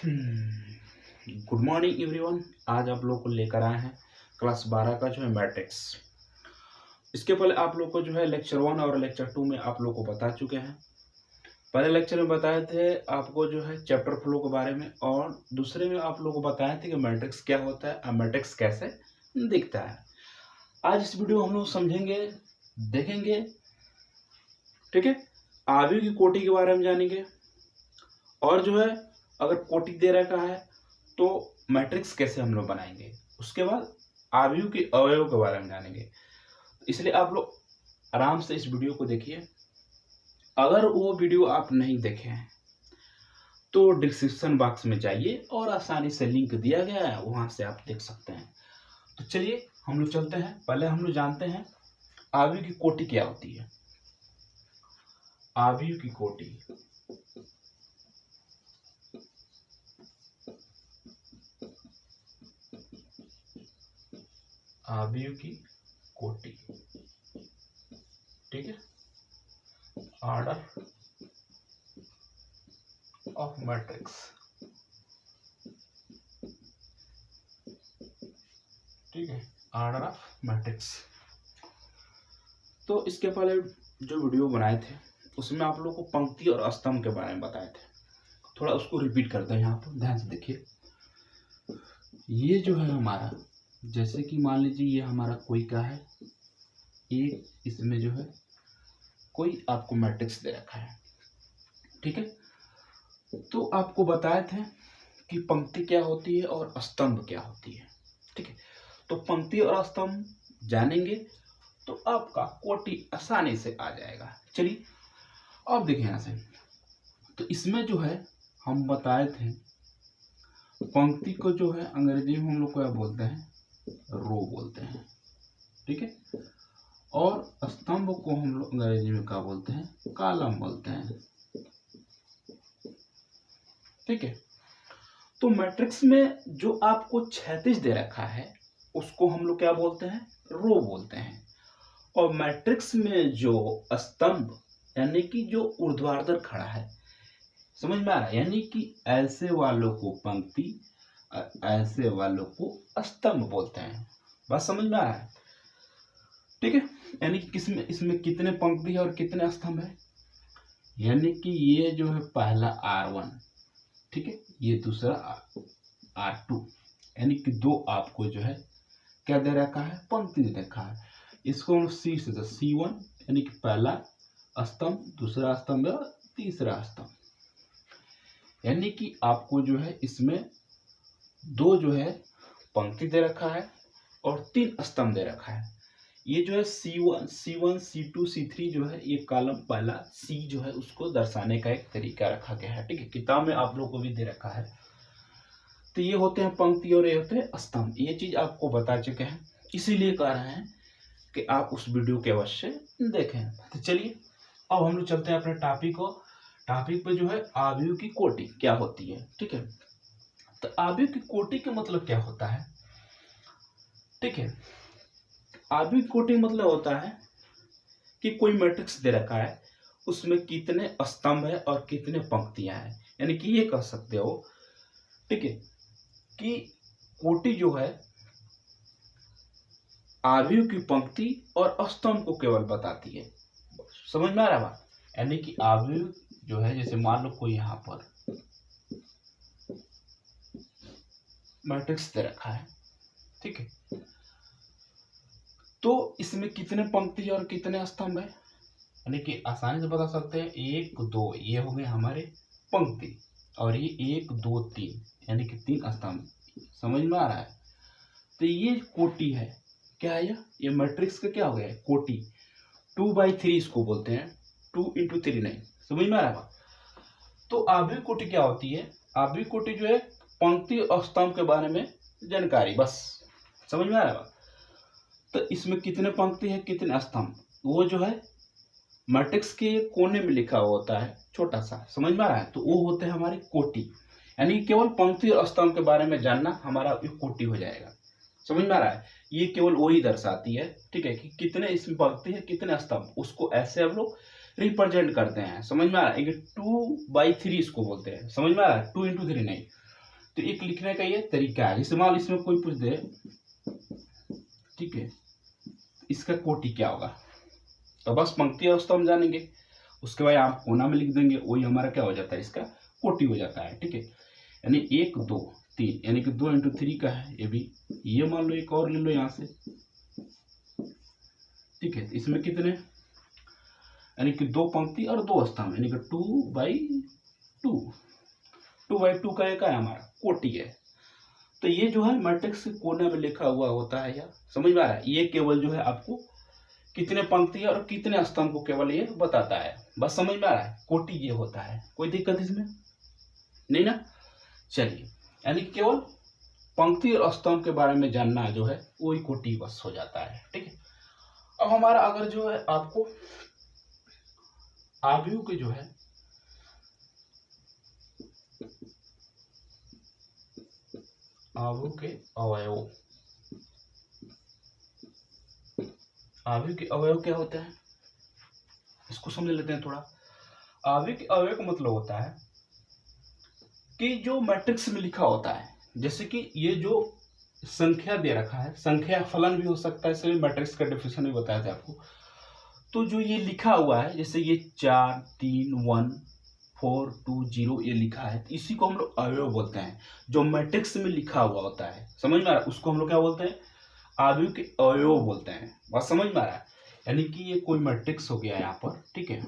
Good morning everyone. आज आप लोग को लेकर आए हैं क्लास 12 का जो है मैट्रिक्स। इसके पहले आप लोग को जो है लेक्चर 1 और लेक्चर 2 में आप लोग को बता चुके हैं। पहले लेक्चर में बताए थे आपको जो है चैप्टर फ्लो के बारे में, और दूसरे में आप लोग को बताए थे कि मैट्रिक्स क्या होता है और मैट्रिक्स कैसे दिखता है। आज इस वीडियो हम लोग समझेंगे, देखेंगे, ठीक है। आव्यूह की कोटि के बारे में जानेंगे, और जो है अगर कोटि दे रखा है तो मैट्रिक्स कैसे हम लोग बनाएंगे। उसके बाद आव्यूह के अवयव के बारे में जानेंगे। इसलिए आप लोग आराम से इस वीडियो को देखिए। अगर वो वीडियो आप नहीं देखे हैं तो डिस्क्रिप्शन बॉक्स में जाइए और आसानी से लिंक दिया गया है, वहां से आप देख सकते हैं। तो चलिए हम लोग चलते हैं। पहले हम लोग जानते हैं आव्यूह की कोटि क्या होती है। आव्यूह की कोटि, आव्यूह की कोटि, ठीक है, ऑर्डर ऑफ मैट्रिक्स, ठीक है, ऑर्डर ऑफ मैट्रिक्स। तो इसके पहले जो वीडियो बनाए थे उसमें आप लोगों को पंक्ति और स्तंभ के बारे में बताए थे। थोड़ा उसको रिपीट करते हैं, यहाँ पर ध्यान से देखिए। ये जो है हमारा, जैसे कि मान लीजिए ये हमारा कोई का है, एक इसमें जो है कोई आपको मैट्रिक्स दे रखा है, ठीक है। तो आपको बताए थे कि पंक्ति क्या होती है और स्तंभ क्या होती है, ठीक है। तो पंक्ति और स्तंभ जानेंगे तो आपका कोटि आसानी से आ जाएगा। चलिए अब देखें यहाँ से। तो इसमें जो है हम बताए थे पंक्ति को जो है अंग्रेजी में हम लोग क्या बोलते हैं, रो बोलते हैं, ठीक है। और स्तंभ को हम लोग अंग्रेजी में क्या बोलते हैं, कॉलम बोलते हैं, ठीक है। तो मैट्रिक्स में जो आपको क्षैतिज दे रखा है उसको हम लोग क्या बोलते हैं, रो बोलते हैं। और मैट्रिक्स में जो स्तंभ यानी कि जो ऊर्ध्वाधर खड़ा है, समझ में आ रहा है, यानी कि ऐसे वालों को पंक्ति, ऐसे वालों को स्तंभ बोलते हैं। बात समझ में आ रहा है, ठीक है। यानी कि किसमें, इसमें कितने पंक्ति है और कितने स्तंभ है। यानी कि ये जो है पहला R1, ठीक है, ये दूसरा R2, यानी कि दो आपको जो है क्या दे रखा है, पंक्ति दे रखा है। इसको हम C से C1 यानी कि पहला स्तंभ, दूसरा स्तंभ और तीसरा स्तंभ। यानी कि आपको जो है इसमें दो जो है पंक्ति दे रखा है और 3 स्तंभ दे रखा है। ये जो है C1, C2, C3 जो है ये कॉलम पहला C जो है उसको दर्शाने का एक तरीका रखा गया है, ठीक है। किताब में आप लोगों को भी दे रखा है। तो ये होते हैं पंक्ति और ये होते हैं स्तंभ। ये चीज आपको बता चुके हैं, इसीलिए कह रहे हैं कि आप उस वीडियो के अवश्य देखें। तो चलिए अब हम लोग चलते हैं अपने टॉपिक को। टॉपिक पे जो है आव्यूह की कोटि क्या होती है, ठीक है। तो आव्यूह की कोटि का मतलब क्या होता है, ठीक है। आव्यूह की कोटि मतलब होता है कि कोई मैट्रिक्स दे रखा है, उसमें कितने स्तंभ है और कितने पंक्तियां हैं। यानी कि ये कह सकते हो, ठीक है, कि कोटि जो है आव्यूह की पंक्ति और स्तंभ को केवल बताती है। समझ में आ रहा है बात। यानी कि आव्यूह जो है, जैसे मान लो कोई यहाँ पर मैट्रिक्स दे रखा है, ठीक है, तो इसमें कितने पंक्ति और कितने स्तंभ है। यानी कि आसानी से बता सकते हैं 1 2 ये हो गए हमारे पंक्ति, और ये 1 2 3 यानी कि 3 स्तंभ। समझ में आ रहा है। तो ये कोटि है, क्या है ये मैट्रिक्स का क्या हो गया है, कोटि। 2/3 इसको बोलते हैं, 2 into 3 नहीं। समझ में आ रहा है। तो आव्यूह कोटि क्या होती है, आव्यूह कोटि जो है पंक्ति और स्तंभ के बारे में जानकारी, बस। समझ में आ रहा है। तो इसमें कितने पंक्ति है कितने स्तंभ, वो जो है मैट्रिक्स के कोने में लिखा हुआ होता है छोटा सा। समझ में आ रहा है। तो वो होते हैं हमारे कोटि। यानी केवल पंक्ति और स्तंभ के बारे में जानना हमारा कोटि हो जाएगा। समझ में आ रहा है। ये केवल वही दर्शाती है, ठीक है, कि कितने इसमें पंक्ति है कितने स्तंभ, उसको ऐसे हम लोग रिप्रेजेंट करते हैं। समझ में आ रहा है। 2/3 इसको बोलते हैं। समझ में आ रहा है। 2 into 3 नहीं, तो एक लिखने का ये तरीका है। जैसे मान लो इसमें कोई पूछ दे, ठीक है, इसका कोटि क्या होगा, तो बस पंक्ति और स्तंभ जानेंगे, उसके बाद आप कोना में लिख देंगे, वही हमारा क्या हो जाता है, इसका कोटि हो जाता है। ठीक है, यानी 1 2 3, यानी कि 2 × 3 का है ये भी। ये मान लो एक और ले लो यहाँ से, ठीक है, इसमें कितने, यानी कि 2 पंक्ति और 2 स्तंभ, यानी कि 2/2, 2/2 का एक है हमारा कोटि है। तो ये जो है मैट्रिक्स के कोने में लिखा हुआ होता है, यार समझ में आ रहा है। ये केवल जो है आपको कितने पंक्ति और कितने स्तंभ को केवल ये बताता है, बस समझ में आ रहा है। कोटि ये होता है, कोई दिक्कत इसमें नहीं ना। चलिए, यानी केवल पंक्ति और स्तंभ के बारे में जानना जो है वही कोटि बस हो जाता है। ठीक है, अब हमारा अगर जो है आपको आव्यूह के जो है आव्यूह के अवयव, आव्यूह के अवयव क्या होते हैं इसको समझ लेते हैं थोड़ा। आव्यूह के अवयव का मतलब होता है कि जो मैट्रिक्स में लिखा होता है, जैसे कि ये जो संख्या दे रखा है, संख्या फलन भी हो सकता है, इसलिए मैट्रिक्स का डेफिनेशन भी बताया था आपको। तो जो ये लिखा हुआ है, जैसे ये 4 3 1 4 2 0 ये लिखा है, तो इसी को हम लोग अवयव बोलते हैं। जो मैट्रिक्स में लिखा हुआ होता है, समझ में आ रहा है, उसको हम लोग क्या बोलते हैं, आव्यूह के अवयव बोलते हैं। बात समझ में आ रहा है। यानी कि ये कोई मैट्रिक्स हो गया यहाँ पर, ठीक है,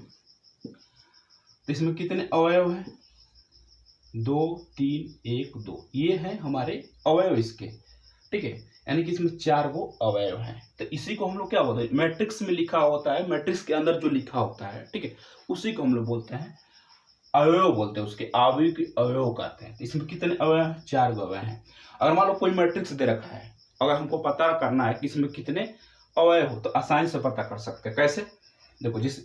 तो इसमें कितने अवयव हैं, 2 3 1 2, ये है हमारे अवयव इसके। ठीक है, यानी कि इसमें 4 गो अवयव हैं। तो इसी को हम लोग क्या बोलते हैं, मैट्रिक्स में लिखा होता है, मैट्रिक्स के अंदर जो लिखा होता है, ठीक है, उसी को हम लोग बोलते हैं अवयव बोलते हैं, उसके आव्यूह के अवयव कहते हैं। इसमें कितने अवयव हैं, 4 गो अवयव हैं। अगर मान लो कोई मैट्रिक्स दे रखा है, अगर हमको पता करना है कि इसमें कितने अवयव हो, तो आसानी से पता कर सकते हैं। कैसे, देखो, जिस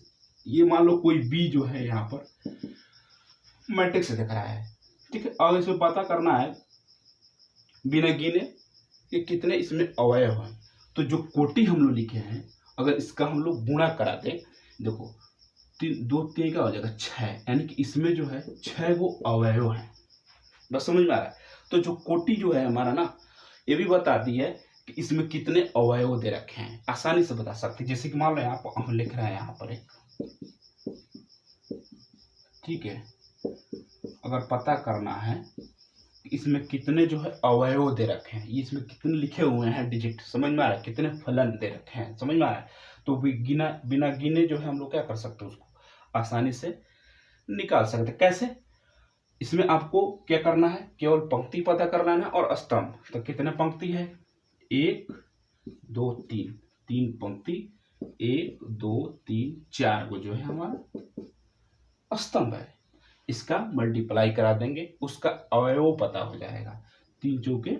ये मान लो कोई बी जो है यहाँ पर मैट्रिक्स दिख रहा है, ठीक है, और इसमें पता करना है बिना गिने कि कितने इसमें अवयव हैं। तो जो कोटि हम लोग लिखे हैं, अगर इसका हम लोग गुणा करा दें, देखो 3 2 3 का हो जाएगा 6, यानी कि इसमें जो है 6 गो अवयव हैं। बस समझ में आ रहा है। तो जो कोटि जो है हमारा ना, ये भी बताती है कि इसमें कितने अवयव दे रखे हैं, आसानी से बता सकते हैं। जैसे कि मान लो यहाँ पर हम लिख रहे हैं यहाँ पर एक, ठीक है, अगर पता करना है इसमें कितने जो है अवयव दे रखे हैं, ये इसमें कितने लिखे हुए हैं डिजिट, समझ में आ रहा है, कितने फलन दे रखे हैं, समझ में आ रहा है। तो बिना गिने जो है हम लोग क्या कर सकते हैं, उसको आसानी से निकाल सकते हैं। कैसे, इसमें आपको क्या करना है, केवल पंक्ति पता करना है और स्तंभ। तो कितने पंक्ति है, 1 2 3, 3 पंक्ति, 1 2 3 4 को जो है हमारा स्तंभ है। इसका मल्टीप्लाई करा देंगे, उसका अवयव पता हो जाएगा। 3 चौके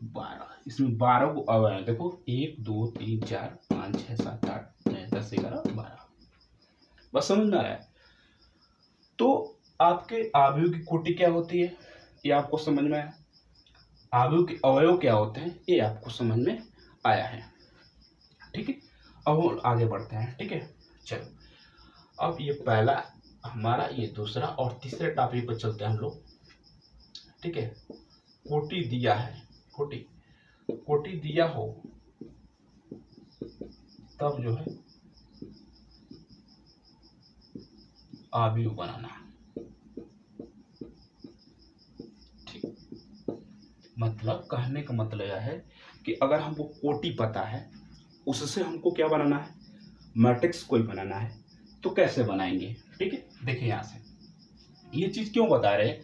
12, इसमें 12 को अवयव, देखो 1 2 3 4 5 6 7 8 9 10 11 12, बस समझ में आ रहा है। तो आपके आव्यूह की कोटि क्या होती है, ये आपको समझ में आया। आव्यूह के अवयव क्या होते हैं, ये आपको समझ में आया है। ठीक है, अब हम आगे बढ़ते हैं। ठीक है, चलो, अब ये पहला हमारा, ये दूसरा और तीसरे टॉपिक पर चलते हैं हम लोग। ठीक है, कोटि दिया है, कोटि दिया हो तब जो है आव्यूह बनाना। ठीक, मतलब कहने का मतलब यह है कि अगर हमको कोटि पता है, उससे हमको क्या बनाना है, मैट्रिक्स कोई बनाना है, तो कैसे बनाएंगे। ठीक है, देखिए यहाँ से ये चीज क्यों बता रहे हैं,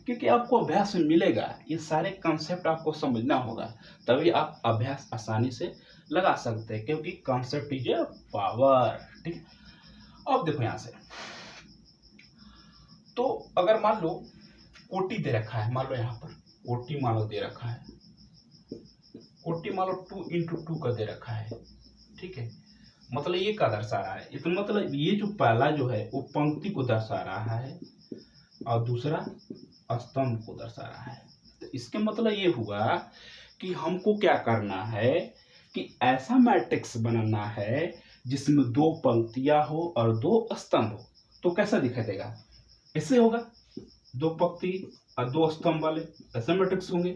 क्योंकि आपको अभ्यास में मिलेगा, ये सारे कॉन्सेप्ट आपको समझना होगा, तभी आप अभ्यास आसानी से लगा सकते हैं, क्योंकि कॉन्सेप्ट इज ए पावर। ठीक है, अब देखो यहाँ से, तो अगर मान लो कोटि दे रखा है, मान लो यहाँ पर कोटि मान लो दे रखा है, कोटि मान लो 2 × 2 का दे रखा है। ठीक है, मतलब ये क्या दर्शा रहा है, तो मतलब ये जो पहला जो है वो पंक्ति को दर्शा रहा है और दूसरा स्तंभ को दर्शा रहा है। तो इसके मतलब ये हुआ कि हमको क्या करना है कि ऐसा मैट्रिक्स बनाना है जिसमें 2 पंक्तियां हो और 2 स्तंभ हो। तो कैसा दिखाई देगा, ऐसे होगा, 2 पंक्ति और दो स्तंभ वाले, ऐसे मैट्रिक्स होंगे,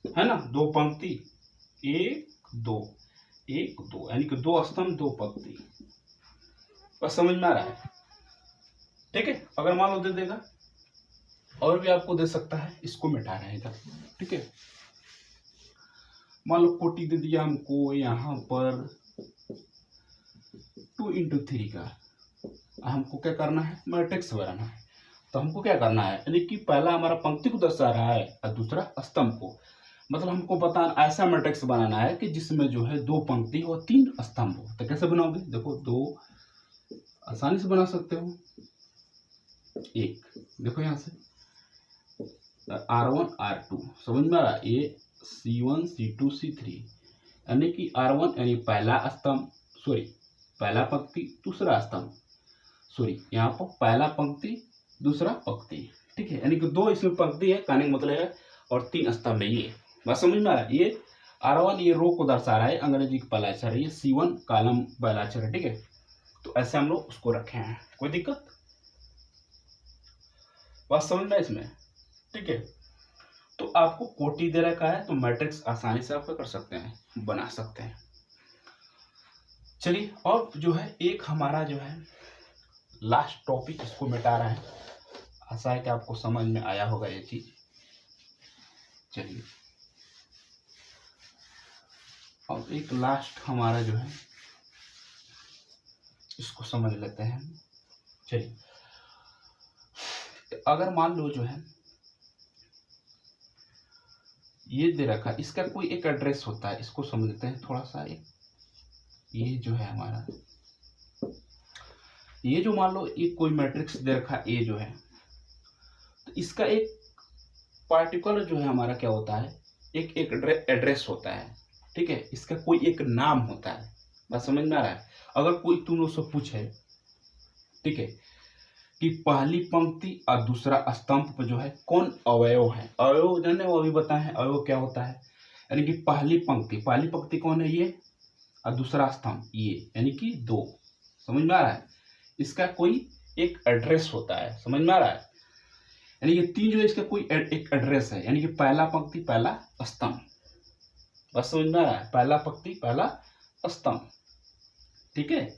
है ना। दो पंक्ति, एक दो, एक दो, यानी कि दो स्तंभ दो पंक्ति। बस समझ में आ रहा है? ठीक है। अगर मान लो दे देगा, और भी आपको दे सकता है, इसको मिटा रहे हैं इधर। ठीक है, मान लो कोटि दे दिया हमको यहाँ पर 2 इंटू 3 का। हमको क्या करना है, मैट्रिक्स बनाना है। तो हमको क्या करना है, यानी कि पहला हमारा पंक्ति को दर्शा रहा है और दूसरा स्तंभ को। मतलब हमको बताना, ऐसा मैट्रिक्स बनाना है कि जिसमें जो है दो पंक्ति हो, 3 स्तंभ हो। तो कैसे बनाओगे, देखो दो आसानी से बना सकते हो। एक देखो यहाँ से R1 R2 समझ में आ रहा है, ये C1 C2 C3, यानी कि R1 यानी पहला स्तंभ, सॉरी पहला पंक्ति दूसरा स्तंभ, सॉरी यहाँ पर पहला पंक्ति दूसरा पंक्ति। ठीक है, यानी कि दो इसमें पंक्ति है, कहने का मतलब है, और 3 स्तंभ है। ये बात समझ में आ रहा है। ये R1 ये रो को दर्शा रहा है, अंग्रेजी का पहला अक्षर है, ये C1 कॉलम पहला अक्षर है। ठीक है, तो ऐसे हम लोग उसको रखे हैं, कोई दिक्कत? बात समझ में इसमें? ठीक है, तो आपको कोटि दे रखा है, तो मैट्रिक्स आसानी से आप कर सकते हैं, बना सकते हैं। चलिए, और जो है एक हमारा जो है लास्ट टॉपिक, इसको मिटा रहे हैं। आशा है कि आपको समझ में आया होगा ये चीज। चलिए, और एक लास्ट हमारा जो है, इसको समझ लेते हैं। चलिए, अगर मान लो जो है ये दे रखा, इसका कोई एक एड्रेस होता है, इसको समझते हैं थोड़ा सा। ये जो है हमारा, ये जो मान लो ये कोई मैट्रिक्स दे रखा ए जो है, तो इसका एक पार्टिकुलर जो है हमारा क्या होता है, एक एड्रेस होता है। ठीक है, इसका कोई एक नाम होता है। बात समझ में आ रहा है? अगर कोई तुम लोग से पूछे, ठीक है, कि पहली पंक्ति और दूसरा स्तंभ पर जो है कौन अवयव है, अवयव जाने वो अभी बताए हैं अवयव क्या होता है। यानी कि पहली पंक्ति कौन है, ये, और दूसरा स्तंभ ये, यानी कि 2। समझ में आ रहा है? इसका कोई एक एड्रेस होता है, समझ में आ रहा है? यानी कि 3 जो है इसका कोई एक एड्रेस है, यानी कि पहला पंक्ति पहला स्तंभ। बस समझ में आ रहा है? पहला पंक्ति पहला स्तंभ। ठीक है।